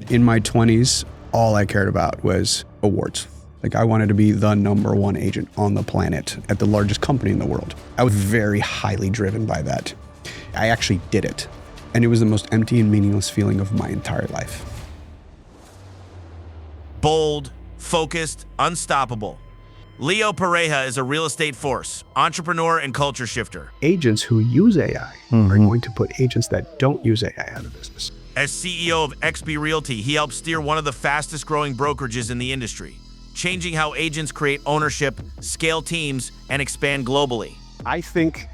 In my 20s, all I cared about was awards. Like, I wanted to be the number one agent on the planet at the largest company in the world. I was very highly driven by that. I actually did it. And it was the most empty and meaningless feeling of my entire life. Bold, focused, unstoppable. Leo Pareja is a real estate force, entrepreneur, and culture shifter. Agents who use AI are going to put agents that don't use AI out of business. As CEO of XP Realty, he helps steer one of the fastest growing brokerages in the industry, changing how agents create ownership, scale teams, and expand globally. I think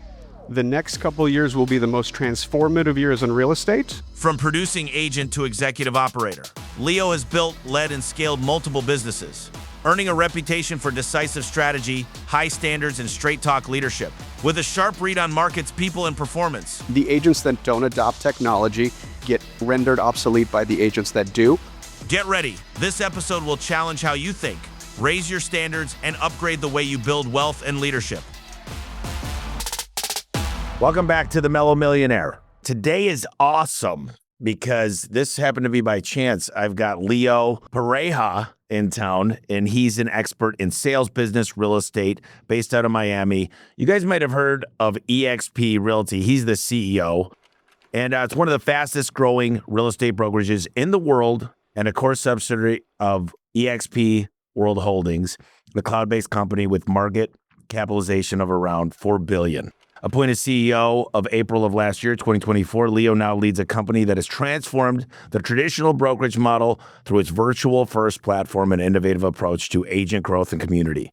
the next couple of years will be the most transformative years in real estate. From producing agent to executive operator, Leo has built, led, and scaled multiple businesses, earning a reputation for decisive strategy, high standards, and straight-talk leadership. With a sharp read on markets, people, and performance. The agents that don't adopt technology get rendered obsolete by the agents that do. Get ready. This episode will challenge how you think, raise your standards, and upgrade the way you build wealth and leadership. Welcome back to the Mellow Millionaire. Today is awesome because this happened to be by chance. I've got Leo Pareja in town, and he's an expert in sales, business, real estate, based out of Miami. You guys might have heard of eXp Realty. He's the CEO, and it's one of the fastest growing real estate brokerages in the world, and a core subsidiary of eXp World Holdings, the cloud-based company with market capitalization of around $4 billion. Appointed CEO of April of last year, 2024, Leo now leads a company that has transformed the traditional brokerage model through its virtual-first platform and innovative approach to agent growth and community.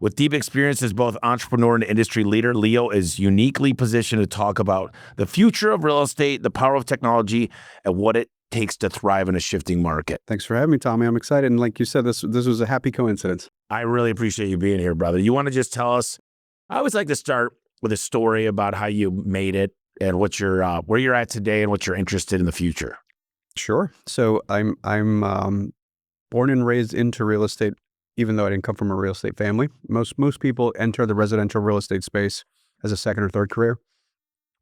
With deep experience as both entrepreneur and industry leader, Leo is uniquely positioned to talk about the future of real estate, the power of technology, and what it takes to thrive in a shifting market. Thanks for having me, Tommy. I'm excited. And like you said, this was a happy coincidence. I really appreciate you being here, brother. You want to just tell us, I always like to start with a story about how you made it and what you're where you're at today and what you're interested in the future. Sure. So I'm born and raised into real estate, even though I didn't come from a real estate family. Most people enter the residential real estate space as a second or third career.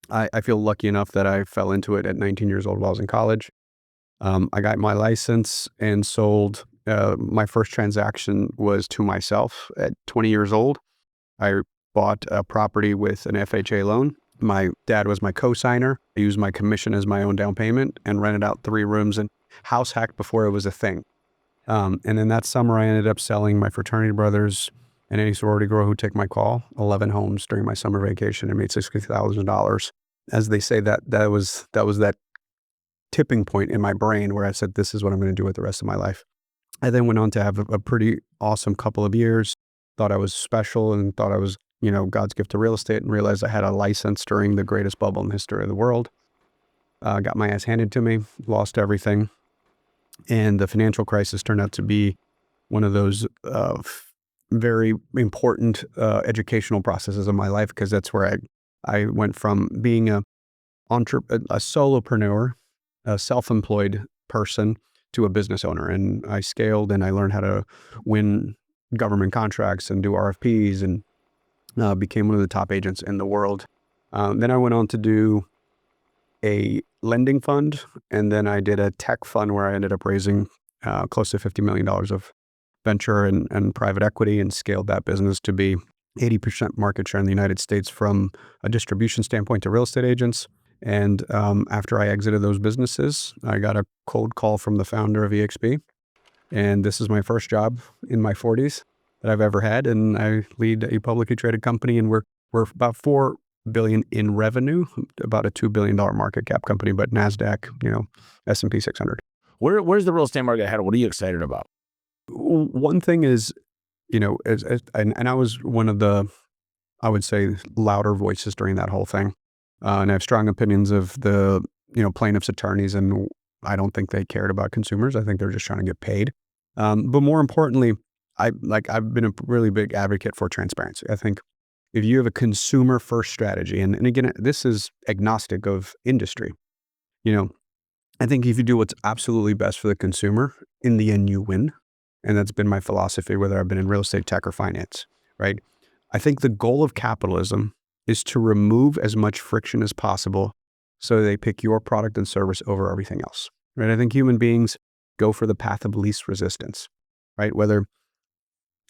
I feel lucky enough that I fell into it at 19 years old while I was in college. I got my license and sold. My first transaction was to myself at 20 years old. I bought a property with an FHA loan. My dad was my co-signer. I used my commission as my own down payment and rented out 3 rooms and house hacked before it was a thing. And then that summer, I ended up selling my fraternity brothers and any sorority girl who'd take my call, 11 homes during my summer vacation, and made $60,000. As they say, that was that tipping point in my brain where I said, this is what I'm going to do with the rest of my life. I then went on to have a pretty awesome couple of years, thought I was special and thought I was, God's gift to real estate, and realized I had a license during the greatest bubble in the history of the world. Got my ass handed to me, lost everything. And the financial crisis turned out to be one of those very important educational processes of my life, because that's where I went from being a solopreneur, a self-employed person, to a business owner. And I scaled and I learned how to win government contracts and do RFPs, and became one of the top agents in the world. Then I went on to do a lending fund, and then I did a tech fund where I ended up raising close to $50 million of venture and private equity, and scaled that business to be 80% market share in the United States from a distribution standpoint to real estate agents. And after I exited those businesses, I got a cold call from the founder of eXp. And this is my first job in my 40s that I've ever had. And I lead a publicly traded company, and we're about $4 billion in revenue, about a $2 billion market cap company, but NASDAQ, S&P 600. Where's the real estate market headed? What are you excited about? One thing is, and I was one of the, I would say, louder voices during that whole thing. And I have strong opinions of the, plaintiffs' attorneys, and I don't think they cared about consumers. I think they're just trying to get paid. But more importantly, I've been a really big advocate for transparency. I think if you have a consumer first strategy, and again, this is agnostic of industry, I think if you do what's absolutely best for the consumer, in the end, you win. And that's been my philosophy, whether I've been in real estate, tech, or finance, right? I think the goal of capitalism is to remove as much friction as possible so they pick your product and service over everything else, right? I think human beings go for the path of least resistance, right? Whether,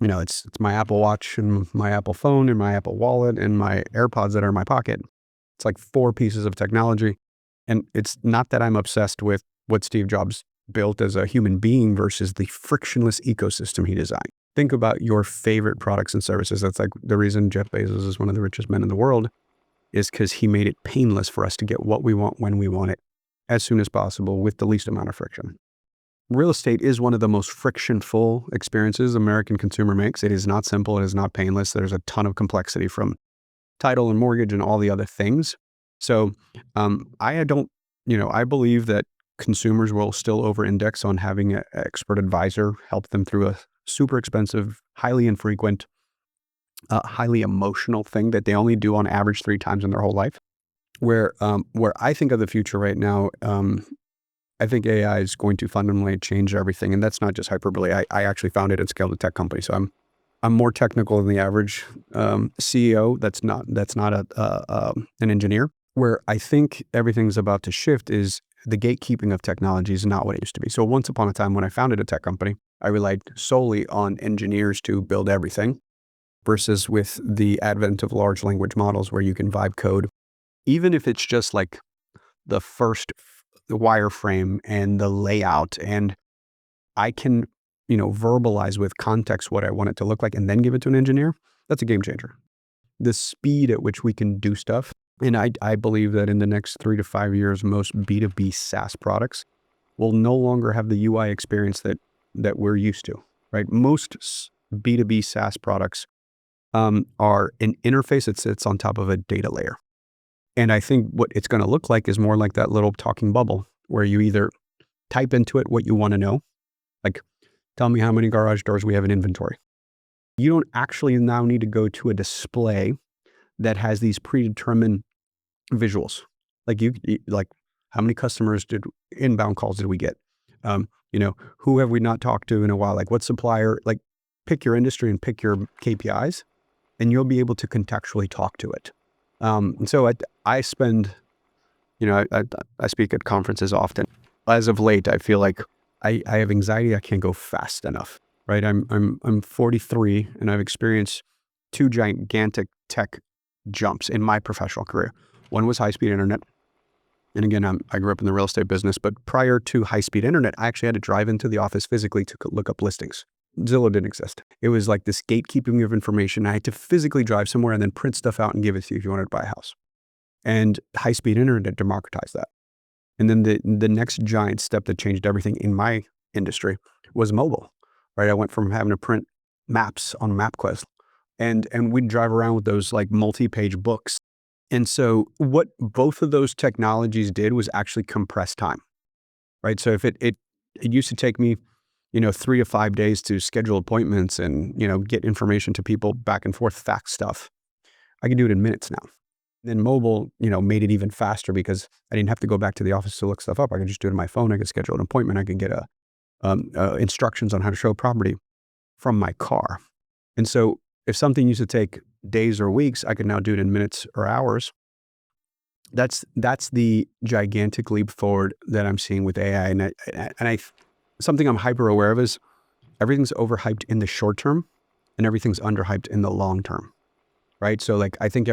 it's my Apple Watch and my Apple phone and my Apple Wallet and my AirPods that are in my pocket. It's like 4 pieces of technology. And it's not that I'm obsessed with what Steve Jobs built as a human being versus the frictionless ecosystem he designed. Think about your favorite products and services. That's like the reason Jeff Bezos is one of the richest men in the world, is because he made it painless for us to get what we want when we want it, as soon as possible, with the least amount of friction. Real estate is one of the most friction-full experiences American consumer makes. It is not simple. It is not painless. There's a ton of complexity from title and mortgage and all the other things. So I believe that consumers will still over-index on having an expert advisor help them through a super expensive, highly infrequent, highly emotional thing that they only do on average 3 times in their whole life. Where I think of the future right now, I think AI is going to fundamentally change everything, and that's not just hyperbole. I actually founded and scaled a tech company, so I'm more technical than the average CEO. That's not an engineer. Where I think everything's about to shift is the gatekeeping of technology is not what it used to be. So once upon a time, when I founded a tech company, I relied solely on engineers to build everything, versus with the advent of large language models where you can vibe code, even if it's just like the first wireframe and the layout, and I can, verbalize with context what I want it to look like and then give it to an engineer. That's a game changer. The speed at which we can do stuff. And I believe that in the next 3 to 5 years, most B2B SaaS products will no longer have the UI experience that we're used to, right? Most B2B SaaS products are an interface that sits on top of a data layer. And I think what it's going to look like is more like that little talking bubble where you either type into it what you want to know, like, tell me how many garage doors we have in inventory. You don't actually now need to go to a display that has these predetermined visuals. Like how many inbound calls did we get? Who have we not talked to in a while? Like, what supplier? Like, pick your industry and pick your KPIs, and you'll be able to contextually talk to it. And so I spend, I speak at conferences often. As of late, I feel like I have anxiety. I can't go fast enough, right? I'm 43 and I've experienced 2 gigantic tech jumps in my professional career. One was high-speed internet. And again, I grew up in the real estate business, but prior to high-speed internet, I actually had to drive into the office physically to look up listings. Zillow didn't exist. It was like this gatekeeping of information. I had to physically drive somewhere and then print stuff out and give it to you if you wanted to buy a house. And high-speed internet democratized that. And then the next giant step that changed everything in my industry was mobile, right? I went from having to print maps on MapQuest and we'd drive around with those like multi-page books. And so what both of those technologies did was actually compress time, right? So if it used to take me, 3 to 5 days to schedule appointments and, get information to people back and forth, fax stuff, I can do it in minutes now. Then mobile, made it even faster because I didn't have to go back to the office to look stuff up. I could just do it on my phone. I could schedule an appointment. I could get instructions on how to show property from my car. And so if something used to take days or weeks, I could now do it in minutes or hours. That's the gigantic leap forward that I'm seeing with AI. And something I'm hyper aware of is everything's overhyped in the short term and everything's underhyped in the long term, right? So like, I think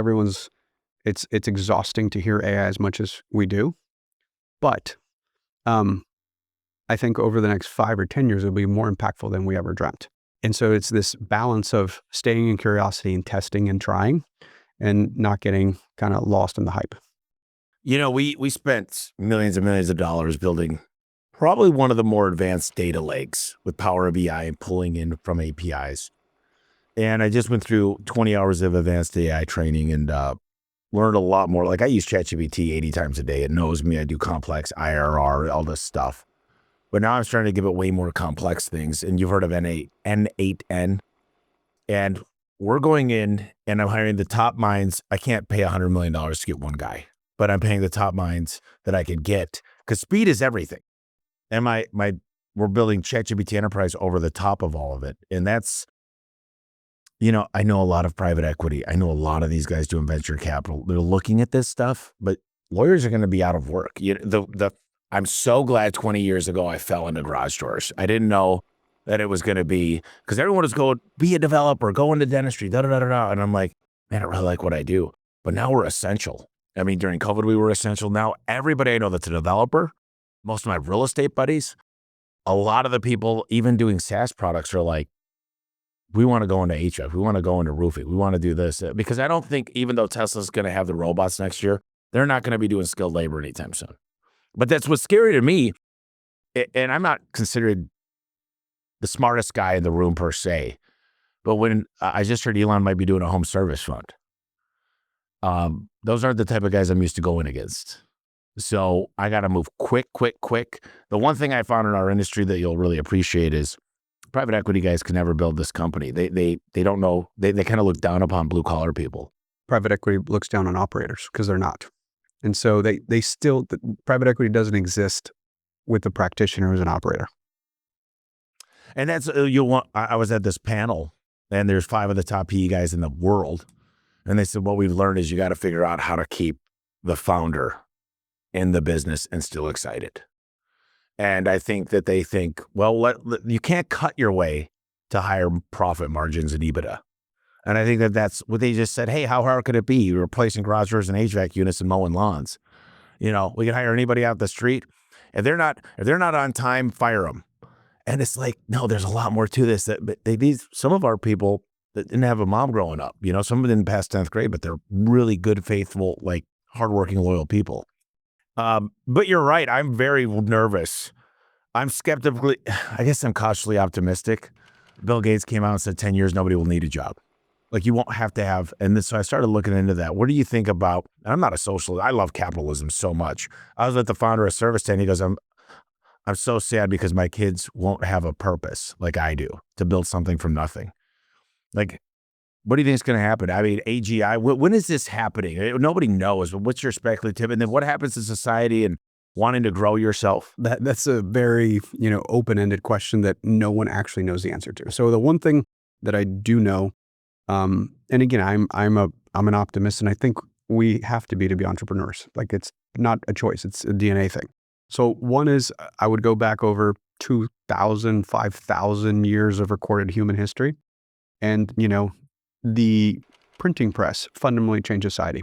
it's exhausting to hear AI as much as we do, but I think over the next 5 or 10 years, it'll be more impactful than we ever dreamt. And so it's this balance of staying in curiosity and testing and trying and not getting kind of lost in the hype. We spent millions and millions of dollars building probably one of the more advanced data lakes with Power BI and pulling in from APIs. And I just went through 20 hours of advanced AI training and learned a lot more. Like, I use ChatGPT 80 times a day. It knows me. I do complex IRR, all this stuff. But now I'm starting to give it way more complex things. And you've heard of N8N. And we're going in and I'm hiring the top minds. I can't pay $100 million to get one guy, but I'm paying the top minds that I could get because speed is everything. And we're building ChatGPT Enterprise over the top of all of it. And that's, I know a lot of private equity. I know a lot of these guys doing venture capital. They're looking at this stuff, but lawyers are going to be out of work. The I'm so glad 20 years ago I fell into garage doors. I didn't know that it was going to be, because everyone was going, be a developer, go into dentistry, da da da da da. And I'm like, man, I really like what I do. But now we're essential. I mean, during COVID, we were essential. Now, everybody I know that's a developer, most of my real estate buddies, a lot of the people, even doing SaaS products, are like, we want to go into HVAC. We want to go into roofing. We want to do this. Because I don't think, even though Tesla's going to have the robots next year, they're not going to be doing skilled labor anytime soon. But that's what's scary to me. And I'm not considered the smartest guy in the room per se. But when I just heard Elon might be doing a home service fund, those aren't the type of guys I'm used to going against. So I got to move quick. The one thing I found in our industry that you'll really appreciate is private equity guys can never build this company. They don't know. They kind of look down upon blue collar people. Private equity looks down on operators because they're not. And so they still, private equity doesn't exist with the practitioner who's an operator. And that's, I was at this panel and there's 5 of the top PE guys in the world. And they said, what we've learned is you got to figure out how to keep the founder in the business and still excited. And I think that they think, well, you can't cut your way to higher profit margins in EBITDA. And I think that that's what they just said. Hey, how hard could it be? You're replacing garage doors and HVAC units and mowing lawns. We can hire anybody out the street. If they're not on time, fire them. And it's like, no, there's a lot more to this. Some of our people that didn't have a mom growing up, some of them didn't pass 10th grade, but they're really good, faithful, like hardworking, loyal people. But you're right. I'm very nervous. I'm skeptically, I guess I'm cautiously optimistic. Bill Gates came out and said 10 years, nobody will need a job. Like you won't have to have. And so I started looking into that. What do you think about, and I'm not a socialist. I love capitalism so much. I was with the founder of ServiceTen. He goes, I'm so sad because my kids won't have a purpose like I do to build something from nothing. Like, what do you think is going to happen? I mean, AGI, when is this happening? Nobody knows, but what's your speculative? And then what happens to society and wanting to grow yourself? That's a very, open-ended question that no one actually knows the answer to. So the one thing that I do know, and again, I'm an optimist, and I think we have to be entrepreneurs. Like it's not a choice; it's a DNA thing. So one is I would go back over 2,000, 5,000 years of recorded human history, and the printing press fundamentally changed society,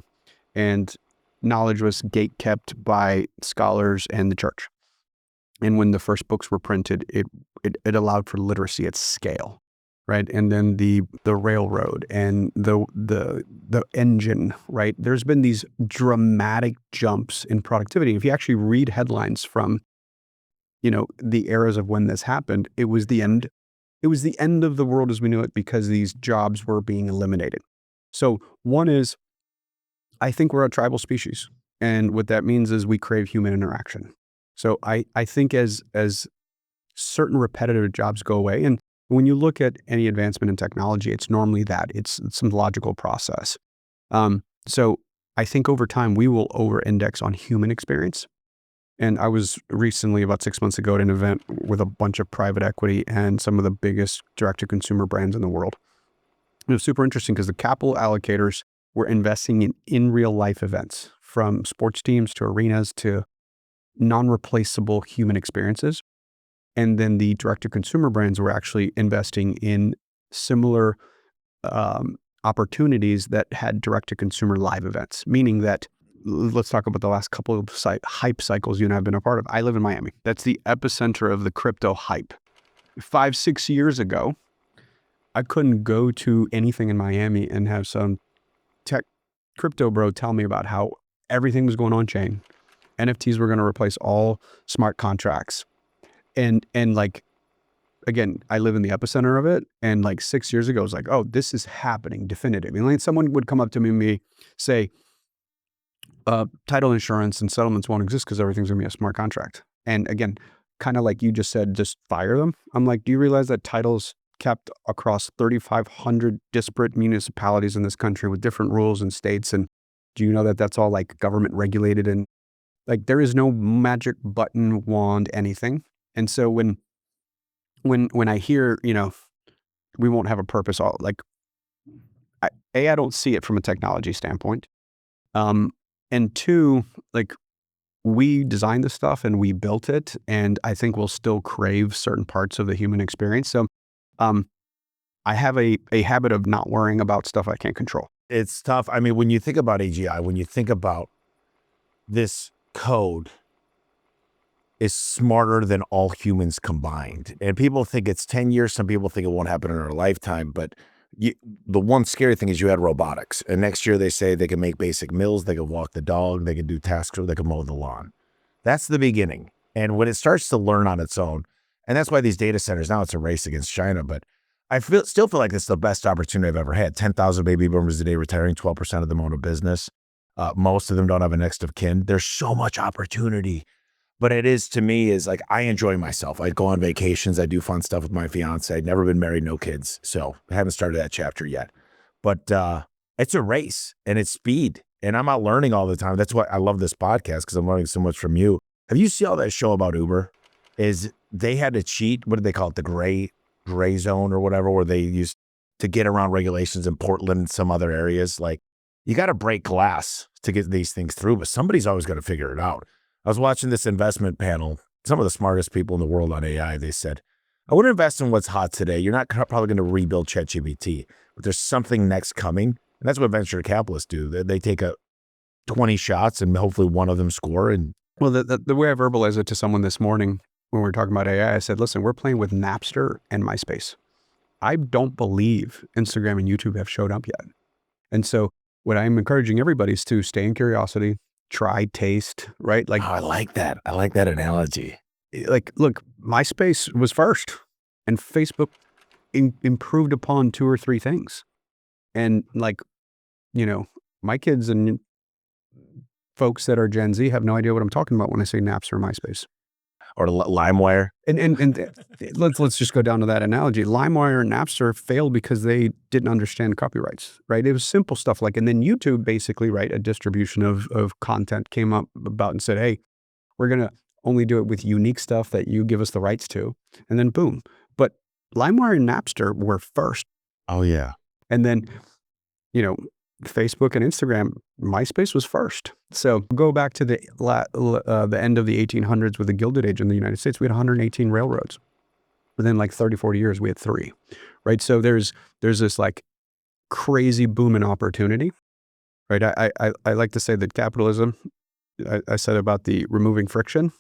and knowledge was gate-kept by scholars and the church. And when the first books were printed, it allowed for literacy at scale, right? And then the railroad and the engine, right? There's been these dramatic jumps in productivity. If you actually read headlines from, the eras of when this happened, it was the end. It was the end of the world as we knew it because these jobs were being eliminated. So one is, I think we're a tribal species. And what that means is we crave human interaction. So I think as certain repetitive jobs go away, and when you look at any advancement in technology, it's normally that. It's some logical process. So I think over time, we will over-index on human experience. And I was recently, about 6 months ago, at an event with a bunch of private equity and some of the biggest direct-to-consumer brands in the world. It was super interesting because the capital allocators were investing in real-life events, from sports teams to arenas to non-replaceable human experiences. And then the direct-to-consumer brands were actually investing in similar opportunities that had direct-to-consumer live events, meaning that, let's talk about the last couple of hype cycles you and I have been a part of. I live in Miami. That's the epicenter of the crypto hype. 5-6 years ago, I couldn't go to anything in Miami and have some tech crypto bro tell me about how everything was going on chain. NFTs were going to replace all smart contracts. And like, again, I live in the epicenter of it. And like 6 years ago, it was like, oh, this is happening definitively. And like someone would come up to me and say, title insurance and settlements won't exist because everything's going to be a smart contract. And again, kind of like you just said, just fire them. I'm like, do you realize that title's kept across 3,500 disparate municipalities in this country with different rules and states? And do you know that that's all like government regulated? And like, there is no magic button, wand, anything. And so when I hear, we won't have a purpose, I don't see it from a technology standpoint. And two, like, we designed this stuff and we built it, and I think we'll still crave certain parts of the human experience. So I have a habit of not worrying about stuff I can't control. It's tough. I mean, when you think about AGI, when you think about this code is smarter than all humans combined. And people think it's 10 years. Some people think it won't happen in our lifetime. But the one scary thing is you had robotics. And next year they say they can make basic meals, they can walk the dog, they can do tasks, or they can mow the lawn. That's the beginning. And when it starts to learn on its own, and that's why these data centers, now it's a race against China, but I still feel like it's the best opportunity I've ever had. 10,000 baby boomers a day retiring, 12% of them own a business. Most of them don't have a next of kin. There's so much opportunity. But it is, to me, is like, I enjoy myself. I go on vacations. I do fun stuff with my fiance. I've never been married, no kids. So I haven't started that chapter yet. But it's a race and it's speed. And I'm out learning all the time. That's why I love this podcast, because I'm learning so much from you. Have you seen all that show about Uber? Is they had to cheat. What do they call it? The gray zone or whatever, where they used to get around regulations in Portland and some other areas. Like, you got to break glass to get these things through, but somebody's always got to figure it out. I was watching this investment panel, some of the smartest people in the world on AI. They said, I wouldn't invest in what's hot today. You're not probably going to rebuild ChatGPT, but there's something next coming. And that's what venture capitalists do. They take 20 shots and hopefully one of them score. And well, the way I verbalized it to someone this morning when we were talking about AI, I said, listen, we're playing with Napster and MySpace. I don't believe Instagram and YouTube have showed up yet. And so what I'm encouraging everybody is to stay in curiosity, try, taste, right? Like, oh, I like that. I like that analogy. Like, look, MySpace was first, and Facebook improved upon 2 or 3 things. And like, my kids and folks that are Gen Z have no idea what I'm talking about when I say Napster or MySpace. Or LimeWire. And let's just go down to that analogy. LimeWire and Napster failed because they didn't understand copyrights, right? It was simple stuff like, and then YouTube basically, right, a distribution of content came up about and said, hey, we're going to only do it with unique stuff that you give us the rights to. And then boom. But LimeWire and Napster were first. Oh, yeah. And then, Facebook and Instagram, MySpace was first. So go back to the end of the 1800s with the Gilded Age in the United States. We had 118 railroads. Within like 30, 40 years, we had 3, right? So there's this like crazy boom in opportunity, right? I like to say that capitalism, I said about the removing friction,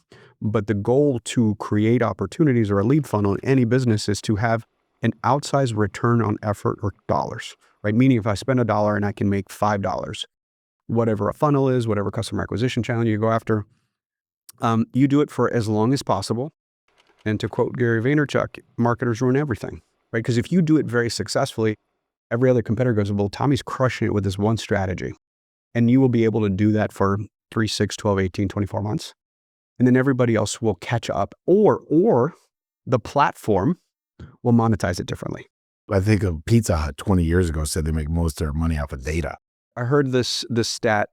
but the goal to create opportunities or a lead funnel in any business is to have an outsized return on effort or dollars, right? Meaning if I spend $1 and I can make $5, whatever a funnel is, whatever customer acquisition channel you go after, you do it for as long as possible. And to quote Gary Vaynerchuk, marketers ruin everything, right? Because if you do it very successfully, every other competitor goes, well, Tommy's crushing it with this one strategy. And you will be able to do that for 3, 6, 12, 18, 24 months. And then everybody else will catch up, or the platform will monetize it differently. I think of Pizza Hut 20 years ago said they make most of their money off of data. I heard this stat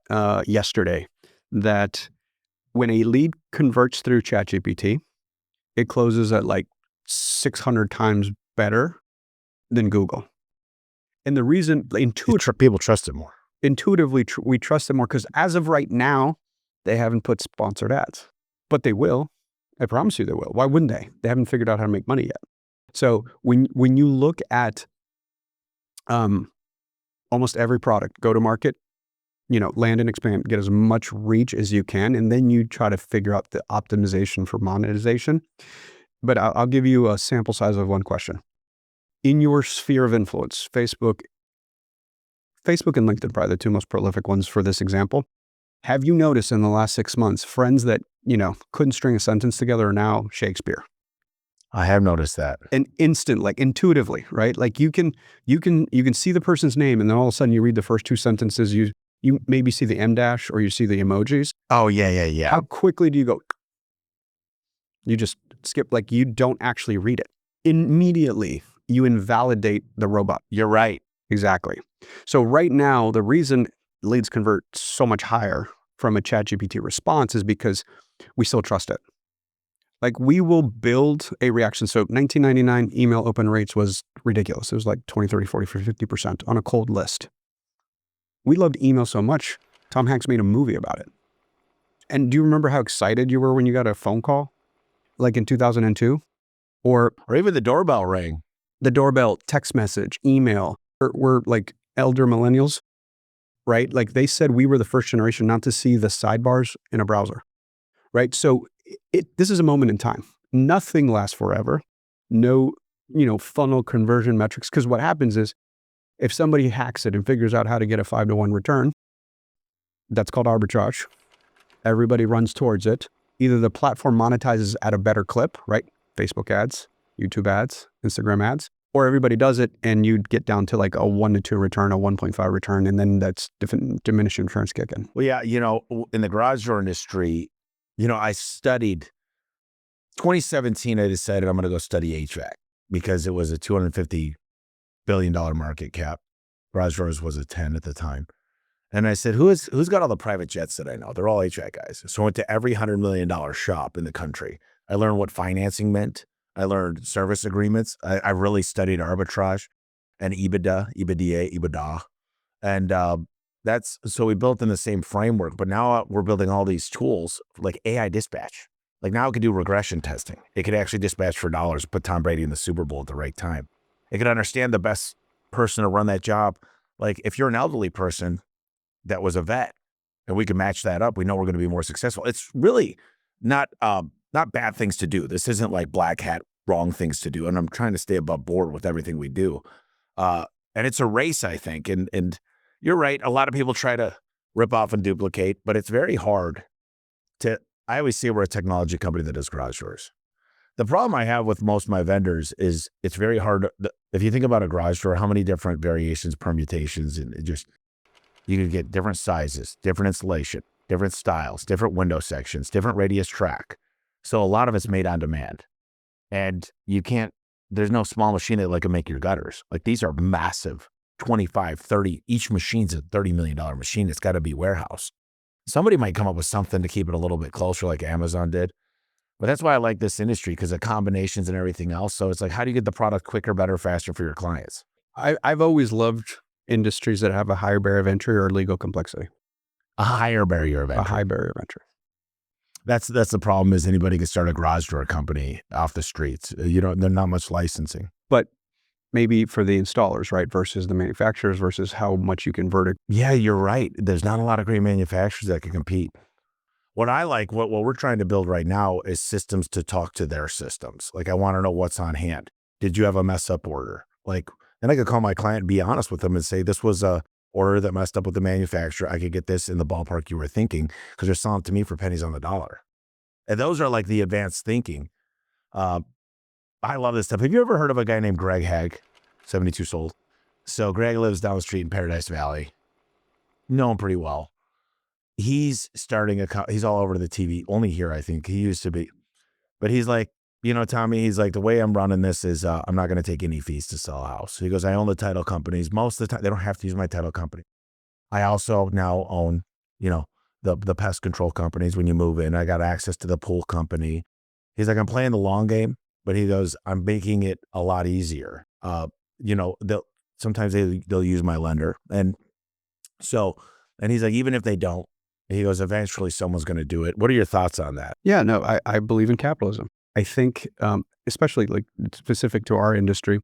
yesterday that when a lead converts through ChatGPT, it closes at like 600 times better than Google. And the reason, people trust it more. Intuitively, we trust it more because as of right now, they haven't put sponsored ads, but they will. I promise you they will. Why wouldn't they? They haven't figured out how to make money yet. So when you look at almost every product, go to market, land and expand, get as much reach as you can, and then you try to figure out the optimization for monetization. But I'll give you a sample size of one question. In your sphere of influence, Facebook and LinkedIn, probably the 2 most prolific ones for this example. Have you noticed in the last 6 months, friends that, couldn't string a sentence together are now Shakespeare? I have noticed that. And instant, like intuitively, right? Like you can see the person's name, and then all of a sudden you read the first 2 sentences, you maybe see the M dash or you see the emojis. Oh, yeah. How quickly do you go? You just skip, like you don't actually read it. Immediately, you invalidate the robot. You're right. Exactly. So right now, the reason leads convert so much higher from a ChatGPT response is because we still trust it. Like we will build a reaction. So 1999 email open rates was ridiculous. It was like 20, 30, 40, 50% on a cold list. We loved email so much, Tom Hanks made a movie about it. And do you remember how excited you were when you got a phone call, like in 2002? Or even the doorbell rang. the doorbell, text message, email. We're like elder millennials, right? Like they said we were the first generation not to see the sidebars in a browser, right? So this is a moment in time. Nothing lasts forever. No, funnel conversion metrics. Because what happens is if somebody hacks it and figures out how to get a 5-to-1 return, that's called arbitrage. Everybody runs towards it. Either the platform monetizes at a better clip, right? Facebook ads, YouTube ads, Instagram ads, or everybody does it and you get down to like a 1-to-2 return, a 1.5 return, and then that's diminishing returns kick in. Well, yeah, in the garage door industry, I studied 2017. I decided I'm going to go study HVAC because it was a $250 billion market cap. Garage doors was a 10 at the time. And I said, who's got all the private jets that I know? They're all HVAC guys. So I went to every $100 million shop in the country. I learned what financing meant. I learned service agreements. I really studied arbitrage and EBITDA. And so we built in the same framework, but now we're building all these tools like AI dispatch. Like now it could do regression testing. It could actually dispatch for dollars, put Tom Brady in the Super Bowl at the right time. It could understand the best person to run that job. Like if you're an elderly person that was a vet and we can match that up, we know we're going to be more successful. It's really not bad things to do. This isn't like black hat, wrong things to do. And I'm trying to stay above board with everything we do. And it's a race, I think. And you're right. A lot of people try to rip off and duplicate, but it's very hard I always say we're a technology company that does garage doors. The problem I have with most of my vendors is it's very hard. If you think about a garage door, how many different variations, permutations, and you can get different sizes, different installation, different styles, different window sections, different radius track. So a lot of it's made on demand. And there's no small machine that can make your gutters. Like these are massive, 25, 30, each machine's a $30 million machine. It's got to be warehouse. Somebody might come up with something to keep it a little bit closer like Amazon did. But that's why I like this industry because of combinations and everything else. So it's like, how do you get the product quicker, better, faster for your clients? I've always loved industries that have a higher barrier of entry or legal complexity. A higher barrier of entry. A high barrier of entry. That's the problem is anybody can start a garage door company off the streets. There's not much licensing. But maybe for the installers, right, versus the manufacturers versus how much you can vertically. Yeah, you're right. There's not a lot of great manufacturers that can compete. What I like, what we're trying to build right now is systems to talk to their systems. Like I want to know what's on hand. Did you have a mess up order? Then I could call my client and be honest with them and say, this was a order that messed up with the manufacturer. I could get this in the ballpark you were thinking because they're selling it to me for pennies on the dollar. And those are like the advanced thinking. I love this stuff. Have you ever heard of a guy named Greg Hagg, 72 sold? So Greg lives down the street in Paradise Valley. Know him pretty well. He's starting he's all over the TV, only here, I think. He used to be. But he's like, Tommy, he's like, the way I'm running this is I'm not going to take any fees to sell a house. He goes, I own the title companies. Most of the time, they don't have to use my title company. I also now own, the pest control companies when you move in. I got access to the pool company. He's like, I'm playing the long game, but he goes, I'm making it a lot easier. Sometimes they'll use my lender. And he's like, even if they don't, he goes, eventually someone's going to do it. What are your thoughts on that? Yeah, no, I believe in capitalism. I think, especially like specific to our industry,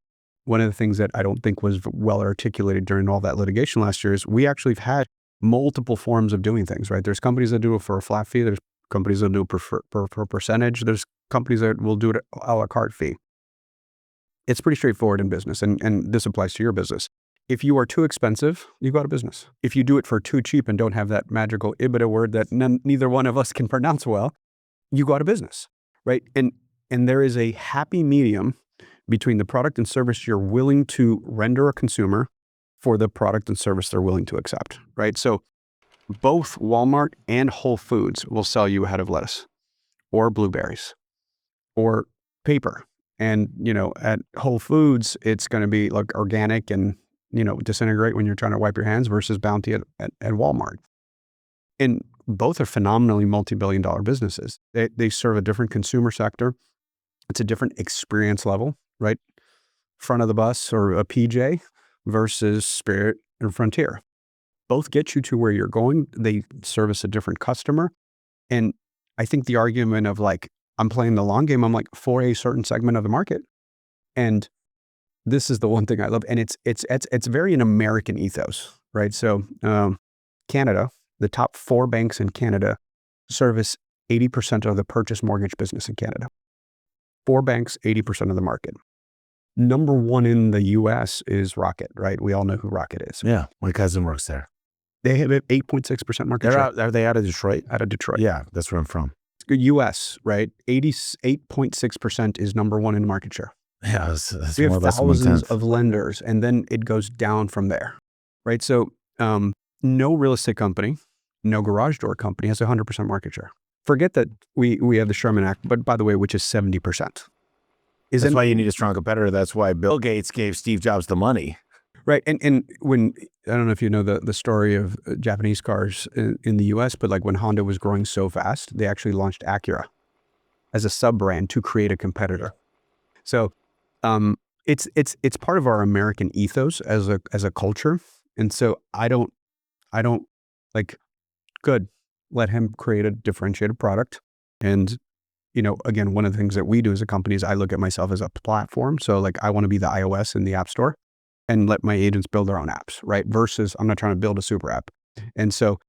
one of the things that I don't think was well articulated during all that litigation last year is we actually have had multiple forms of doing things, right? There's companies that do it for a flat fee. There's companies that do it per percentage. There's companies that will do it a la carte fee. It's pretty straightforward in business, and this applies to your business. If you are too expensive, you go out of business. If you do it for too cheap and don't have that magical EBITDA word that neither one of us can pronounce well, you go out of business, right? And there is a happy medium between the product and service you're willing to render a consumer for the product and service they're willing to accept, right? So both Walmart and Whole Foods will sell you a head of lettuce or blueberries or paper. And, at Whole Foods, it's going to be like organic and, disintegrate when you're trying to wipe your hands versus Bounty at Walmart. And both are phenomenally multi-billion-dollar businesses. They serve a different consumer sector. It's a different experience level, right? Front of the bus or a PJ versus Spirit and Frontier. Both get you to where you're going. They service a different customer. And I think the argument of like, I'm playing the long game, I'm like for a certain segment of the market. And this is the one thing I love. And it's very an American ethos, right? So Canada, the top 4 banks in Canada service 80% of the purchase mortgage business in Canada. 4 banks, 80% of the market. Number 1 in the US is Rocket, right? We all know who Rocket is. Yeah, my cousin works there. They have 8.6% market share. Are they out of Detroit? Out of Detroit. Yeah, that's where I'm from. US, right? 88.6% is number 1 in market share. Yeah, that's We more have or less thousands 1/10. of lenders, and then it goes down from there, right? So no real estate company, no garage door company has 100% market share. Forget that we have the Sherman Act, but by the way, which is 70%. That's why you need a strong competitor. That's why Bill Gates gave Steve Jobs the money. Right. And when, I don't know if you know the story of Japanese cars in the US, but like when Honda was growing so fast, they actually launched Acura as a sub-brand to create a competitor. So it's part of our American ethos as a culture. And so I don't like, good, let him create a differentiated product. And, you know, again, one of the things that we do as a company is I look at myself as a platform. So like I want to be the iOS in the App Store and let my agents build their own apps, right? Versus I'm not trying to build a super app. And so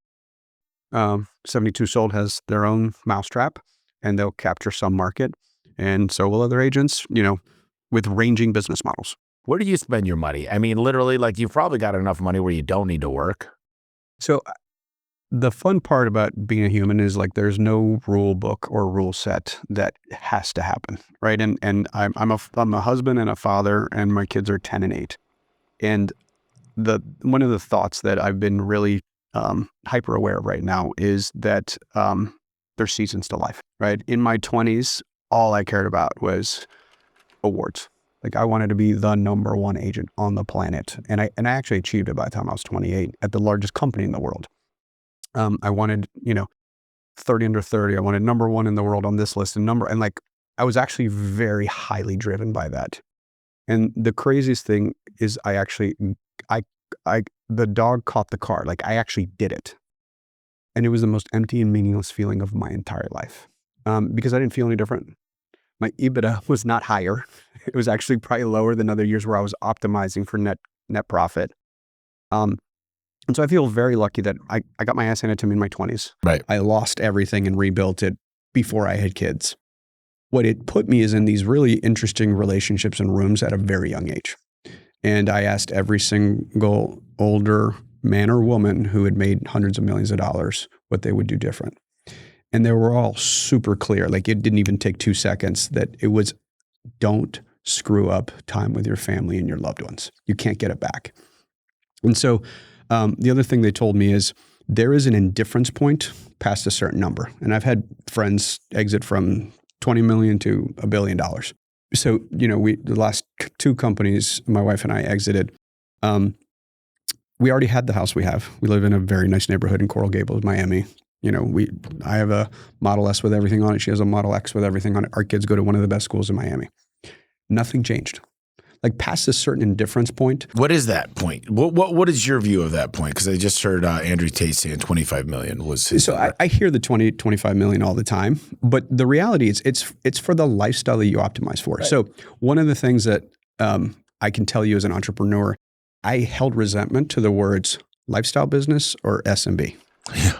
72 Sold has their own mousetrap and they'll capture some market. And so will other agents, you know, with ranging business models. Where do you spend your money? I mean, literally, like you've probably got enough money where you don't need to work. So the fun part about being a human is like there's no rule book or rule set that has to happen, right? And I'm a husband and a father, and my kids are 10 and 8. And one of the thoughts that I've been really hyper aware of right now is that there's seasons to life, right? In my 20s, all I cared about was awards. Like I wanted to be the number 1 agent on the planet. And I actually achieved it by the time I was 28 at the largest company in the world. I wanted, 30 under 30. I wanted number 1 in the world on this list and like, I was actually very highly driven by that. And the craziest thing is the dog caught the car. Like I actually did it. And it was the most empty and meaningless feeling of my entire life. Because I didn't feel any different. My EBITDA was not higher. It was actually probably lower than other years where I was optimizing for net profit. And so I feel very lucky that I got my ass handed to me in my 20s. Right. I lost everything and rebuilt it before I had kids. What it put me is in these really interesting relationships and rooms at a very young age. And I asked every single older man or woman who had made hundreds of millions of dollars what they would do different. And they were all super clear. Like it didn't even take 2 seconds that it was, don't screw up time with your family and your loved ones. You can't get it back. And so the other thing they told me is there is an indifference point past a certain number. And I've had friends exit from 20 million to $1 billion. So, the last 2 companies my wife and I exited, we already had the house we have. We live in a very nice neighborhood in Coral Gables, Miami. I have a Model S with everything on it. She has a Model X with everything on it. Our kids go to one of the best schools in Miami. Nothing changed. Like past a certain indifference point. What is that point? What is your view of that point? Because I just heard Andrew Tate saying 25 million was his number. I hear the 25 million all the time, but the reality is it's for the lifestyle that you optimize for. Right. So one of the things that I can tell you as an entrepreneur, I held resentment to the words lifestyle business or SMB. Yeah.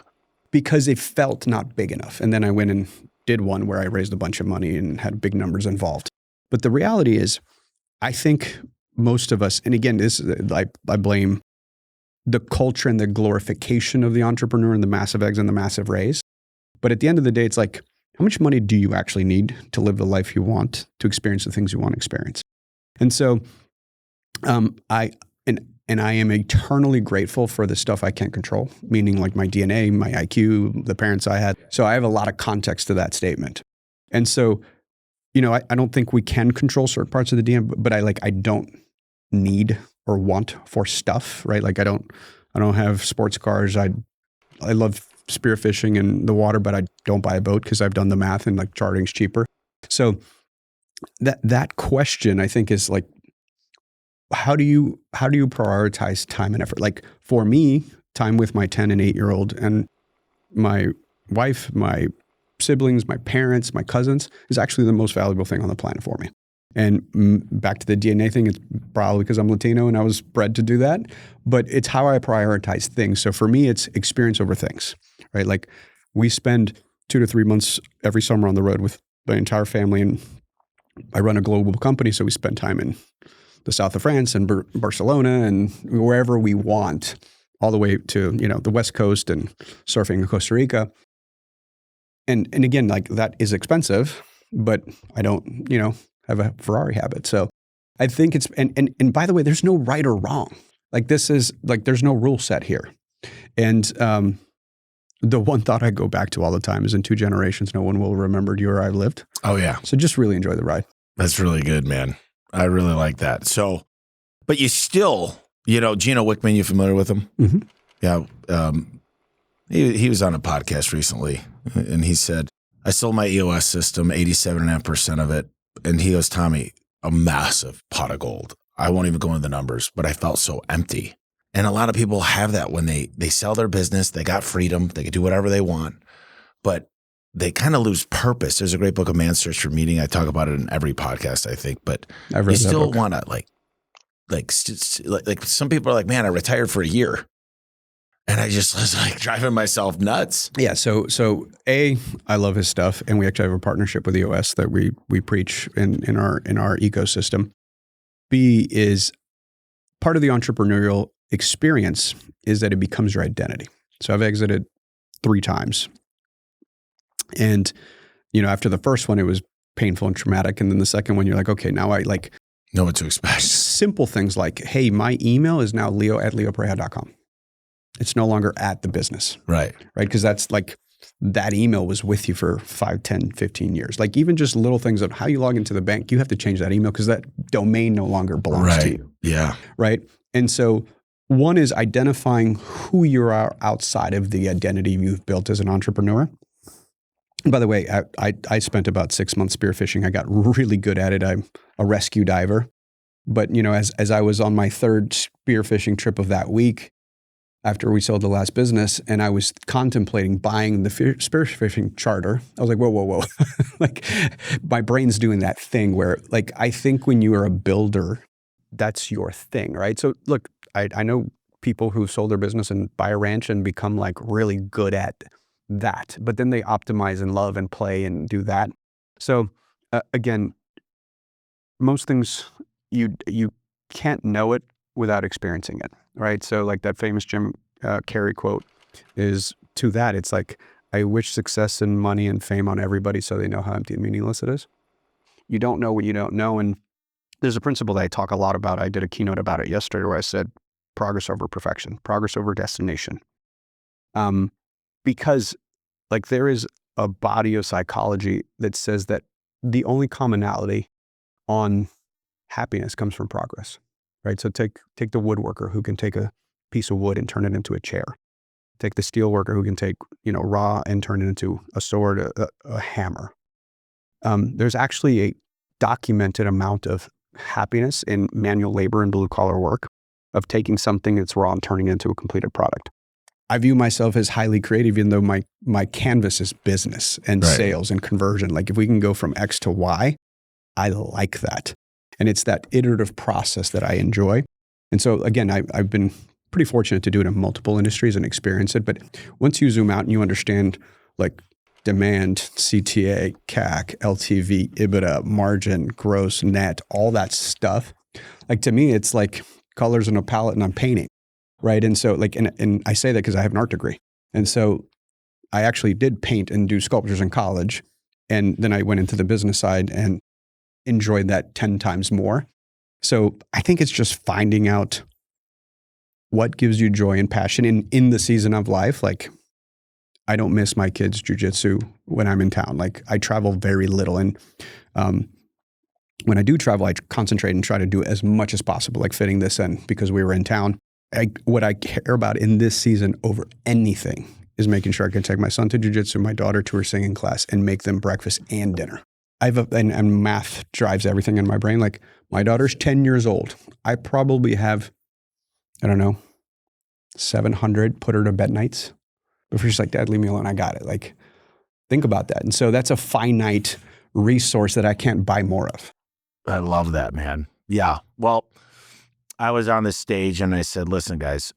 Because it felt not big enough. And then I went and did one where I raised a bunch of money and had big numbers involved. But the reality is, I think most of us, and again, I blame the culture and the glorification of the entrepreneur and the massive eggs and the massive raise. But at the end of the day, it's like, how much money do you actually need to live the life you want, to experience the things you want to experience? And so I am eternally grateful for the stuff I can't control, meaning like my DNA, my IQ, the parents I had. So I have a lot of context to that statement. And so, I don't think we can control certain parts of the DNA, but I don't need or want for stuff, right? Like I don't have sports cars. I love spearfishing and the water, but I don't buy a boat because I've done the math and like charting's cheaper. So that question I think is like, how do you prioritize time and effort? Like for me, time with my 10 and 8-year-old and my wife, my siblings, my parents, my cousins is actually the most valuable thing on the planet for me. And back to the DNA thing, it's probably because I'm Latino and I was bred to do that, but it's how I prioritize things. So for me, it's experience over things, right? Like we spend 2 to 3 months every summer on the road with my entire family, and I run a global company, so we spend time in the south of France and Barcelona and wherever we want, all the way to, the West Coast and surfing in Costa Rica. And again, like that is expensive, but I don't, have a Ferrari habit. So I think it's, and by the way, there's no right or wrong. Like this is like, there's no rule set here. And the one thought I go back to all the time is in 2 generations, no one will remember you or I lived. Oh yeah. So just really enjoy the ride. That's really good, man. I really like that. So, but you still, Gino Wickman, you familiar with him? Mm-hmm. Yeah. He was on a podcast recently and he said, I sold my EOS system, 87.5% of it. And he goes, Tommy, a massive pot of gold. I won't even go into the numbers, but I felt so empty. And a lot of people have that when they sell their business, they got freedom, they can do whatever they want, but they kind of lose purpose. There's a great book, A Man's Search for Meaning. I talk about it in every podcast, I think, but you still want to like some people are like, man, I retired for a year. And I just was like driving myself nuts. Yeah. So A, I love his stuff. And we actually have a partnership with EOS that we preach in our ecosystem. B is part of the entrepreneurial experience is that it becomes your identity. So I've exited 3 times. And, after the first one, it was painful and traumatic. And then the second one, you're like, okay, now I like know what to expect. Simple things like, hey, my email is now leo@leopareja.com. It's no longer at the business. Right. Right. Because that's like that email was with you for 5, 10, 15 years. Like even just little things of how you log into the bank, you have to change that email because that domain no longer belongs to you. Yeah. Right. And so one is identifying who you are outside of the identity you've built as an entrepreneur. And by the way, I spent about 6 months spearfishing. I got really good at it. I'm a rescue diver. But, as I was on my 3rd spearfishing trip of that week, after we sold the last business and I was contemplating buying the spearfishing charter, I was like, whoa. Like my brain's doing that thing where like, I think when you are a builder, that's your thing, right? So look, I know people who sold their business and buy a ranch and become like really good at that, but then they optimize and love and play and do that. So again, most things you can't know it without experiencing it, right? So like that famous Jim Carrey quote is to that. It's like, I wish success and money and fame on everybody so they know how empty and meaningless it is. You don't know what you don't know. And there's a principle that I talk a lot about. I did a keynote about it yesterday where I said progress over perfection, progress over destination. Because like there is a body of psychology that says that the only commonality on happiness comes from progress. Right. So take the woodworker who can take a piece of wood and turn it into a chair. Take the steel worker who can take, raw and turn it into a sword, a hammer. There's actually a documented amount of happiness in manual labor and blue collar work of taking something that's raw and turning it into a completed product. I view myself as highly creative, even though my canvas is business and sales and conversion. Like if we can go from X to Y, I like that. And it's that iterative process that I enjoy. And so again, I've been pretty fortunate to do it in multiple industries and experience it. But once you zoom out and you understand like demand, CTA, CAC, LTV, EBITDA, margin, gross, net, all that stuff, like to me, it's like colors in a palette and I'm painting, right? And so like, and I say that because I have an art degree. And so I actually did paint and do sculptures in college. And then I went into the business side and enjoyed that 10 times more. So I think it's just finding out what gives you joy and passion in the season of life. Like I don't miss my kids' jujitsu when I'm in town. Like I travel very little. And when I do travel, I concentrate and try to do as much as possible, like fitting this in because we were in town. What I care about in this season over anything is making sure I can take my son to jujitsu, my daughter to her singing class and make them breakfast and dinner. And math drives everything in my brain. Like my daughter's 10 years old. I probably have, 700 put her to bed nights before she's like, Dad, leave me alone. I got it. Like Think about that. And so that's a finite resource that I can't buy more of. I love that, man. Yeah. Well, I was on the stage and I said, listen, guys,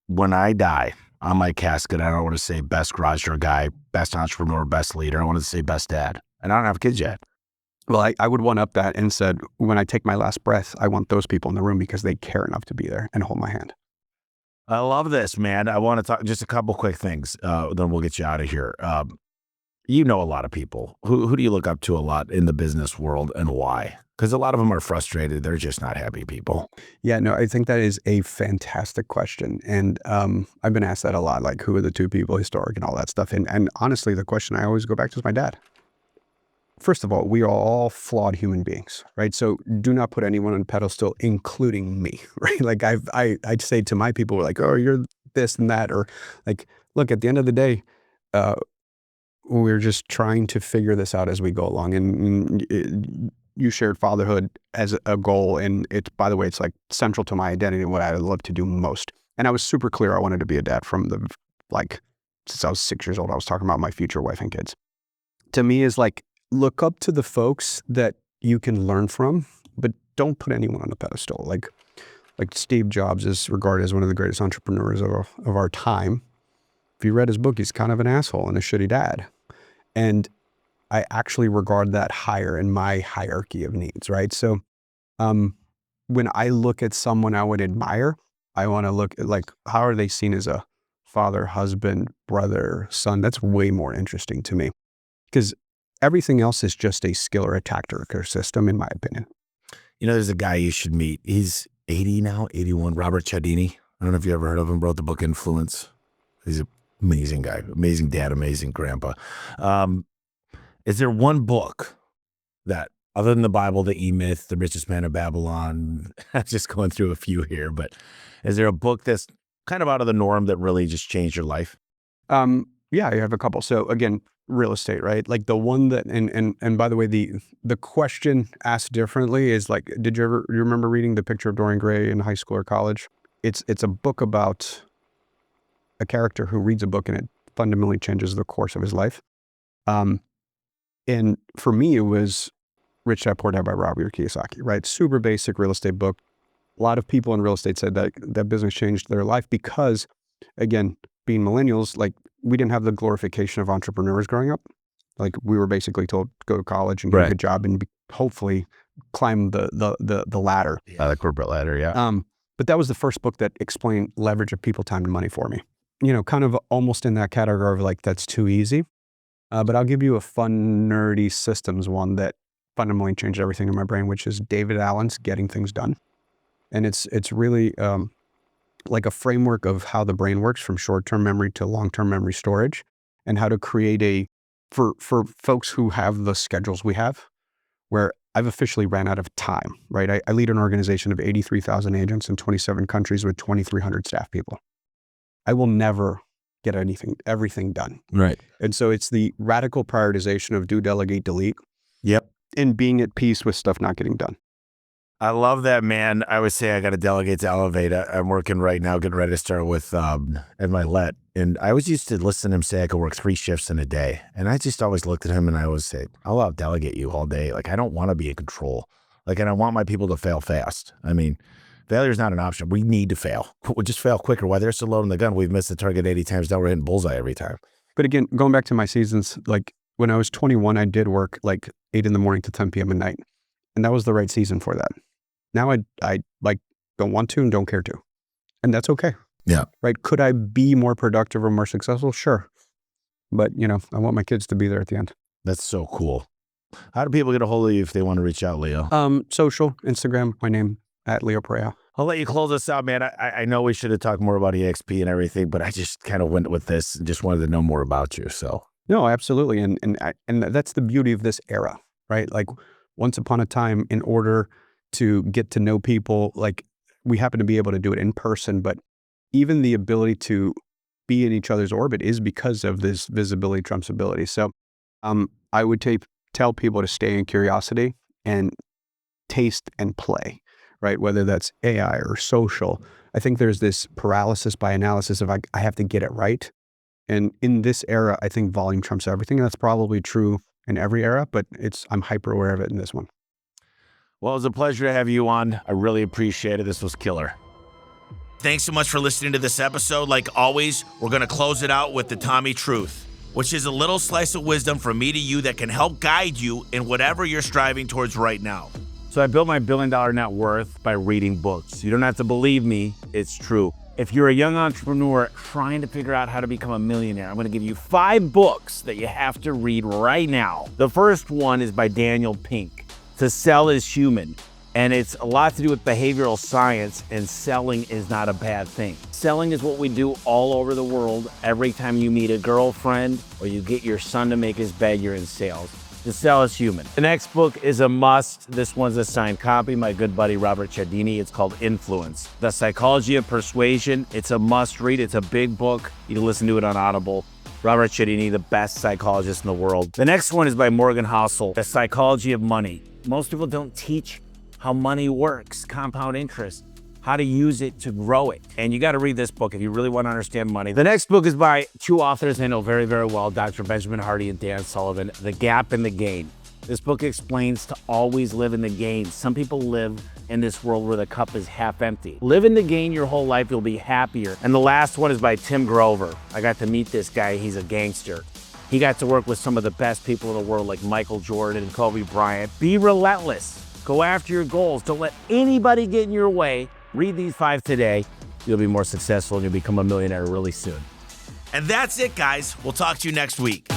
when I die on my casket, I don't want to say best garage door guy, best entrepreneur, best leader. I want to say best dad. And I don't have kids yet. Well, I would one up that and said, when I take my last breath, I want those people in the room because they care enough to be there and hold my hand. I love this, man. I want to talk just a couple quick things. Then we'll get you out of here. You know a lot of people. Who do you look up to a lot in the business world and why? Because a lot of them are frustrated. They're just not happy people. Yeah, no, I think that is a fantastic question. And I've been asked that a lot, like who are the two people, historic and all that stuff. And honestly, the question I always go back to is my dad. First of all, we are all flawed human beings, right? So do not put anyone on a pedestal, including me, right? Like I'd say to my people, like, oh, you're this and that, or like, look, at the end of the day, we're just trying to figure this out as we go along. And you shared fatherhood as a goal, and it's, by the way, it's like central to my identity and what I love to do most. And I was super clear I wanted to be a dad from the, like, since I was 6 years old. I was talking about my future wife and kids. To me is like, look up to the folks that you can learn from, but don't put anyone on a pedestal. Like Steve Jobs is regarded as one of the greatest entrepreneurs of our time. If you read his book, he's kind of an asshole and a shitty dad. And I actually regard that higher in my hierarchy of needs, right? So when I look at someone I would admire, I want to look at, like, how are they seen as a father, husband, brother, son? That's way more interesting to me, because everything else is just a skill or a tactic or system, in my opinion. You know, there's a guy you should meet. He's 80 now, 81, Robert Cialdini. I don't know if you ever heard of him, wrote the book Influence. He's an amazing guy, amazing dad, amazing grandpa. Is there one book that, other than the Bible, the E-Myth, The Richest Man of Babylon, I'm just going through a few here, but is there a book that's kind of out of the norm that really just changed your life? Yeah, I have a couple. So again, real estate, right? Like the one that, and by the way, the question asked differently is like, you remember reading The Picture of Dorian Gray in high school or college? It's a book about a character who reads a book and it fundamentally changes the course of his life. And for me, it was Rich Dad Poor Dad by Robert Kiyosaki, right? Super basic real estate book. A lot of people in real estate said that business changed their life because, again, being millennials, like, we didn't have the glorification of entrepreneurs growing up. Like, we were basically told, go to college and get a good job and hopefully climb the ladder. The corporate ladder, yeah. But that was the first book that explained leverage of people, time, and money for me. You know, kind of almost in that category of like, that's too easy. But I'll give you a fun, nerdy systems one that fundamentally changed everything in my brain, which is David Allen's Getting Things Done. And it's really like a framework of how the brain works, from short-term memory to long-term memory storage, and how to create for folks who have the schedules we have, where I've officially ran out of time, right? I lead an organization of 83,000 agents in 27 countries with 2,300 staff people. I will never get everything done. Right. And so it's the radical prioritization of do, delegate, delete. Yep. And being at peace with stuff not getting done. I love that, man. I always say I got to delegate to elevate. I'm working right now, getting ready to start with at my let. And I always used to listen to him say I could work 3 shifts in a day. And I just always looked at him and I always say, I'll out delegate you all day. Like, I don't want to be in control. Like, and I want my people to fail fast. I mean, failure is not an option. We need to fail. We'll just fail quicker. While they're still loading the gun, we've missed the target 80 times. Now we're hitting bullseye every time. But again, going back to my seasons, like when I was 21, I did work like 8 in the morning to 10 p.m. at night. And that was the right season for that. Now I like don't want to and don't care to. And that's okay. Yeah. Right. Could I be more productive or more successful? Sure. But, you know, I want my kids to be there at the end. That's so cool. How do people get a hold of you if they want to reach out, Leo? Social, Instagram, my name, @Leo Pareja. I'll let you close us out, man. I know we should have talked more about EXP and everything, but I just kind of went with this and just wanted to know more about you. So no, absolutely. And that's the beauty of this era, right? Like, once upon a time, in order to get to know people, like, we happen to be able to do it in person, but even the ability to be in each other's orbit is because of this visibility trumps ability. So I would tell people to stay in curiosity and taste and play, right? Whether that's AI or social. I think there's this paralysis by analysis of I have to get it right. And in this era, I think volume trumps everything. That's probably true in every era, but I'm hyper aware of it in this one. Well, it was a pleasure to have you on. I really appreciate it. This was killer. Thanks so much for listening to this episode. Like always, we're going to close it out with the Tommy Truth, which is a little slice of wisdom from me to you that can help guide you in whatever you're striving towards right now. So I built my billion-dollar net worth by reading books. You don't have to believe me, it's true. If you're a young entrepreneur trying to figure out how to become a millionaire, I'm gonna give you 5 books that you have to read right now. The first one is by Daniel Pink, To Sell is Human. And it's a lot to do with behavioral science, and selling is not a bad thing. Selling is what we do all over the world. Every time you meet a girlfriend or you get your son to make his bed, you're in sales. To Sell is Human. The next book is a must. This one's a signed copy, my good buddy Robert Cialdini. It's called Influence. The Psychology of Persuasion. It's a must read. It's a big book. You can listen to it on Audible. Robert Cialdini, the best psychologist in the world. The next one is by Morgan Housel, The Psychology of Money. Most people don't teach how money works, compound interest, how to use it to grow it. And you got to read this book if you really want to understand money. The next book is by 2 authors I know very, very well, Dr. Benjamin Hardy and Dan Sullivan, The Gap and the Gain. This book explains to always live in the gain. Some people live in this world where the cup is half empty. Live in the gain your whole life, you'll be happier. And the last one is by Tim Grover. I got to meet this guy, he's a gangster. He got to work with some of the best people in the world like Michael Jordan and Kobe Bryant. Be relentless. Go after your goals. Don't let anybody get in your way. Read these 5 today. You'll be more successful and you'll become a millionaire really soon. And that's it, guys. We'll talk to you next week.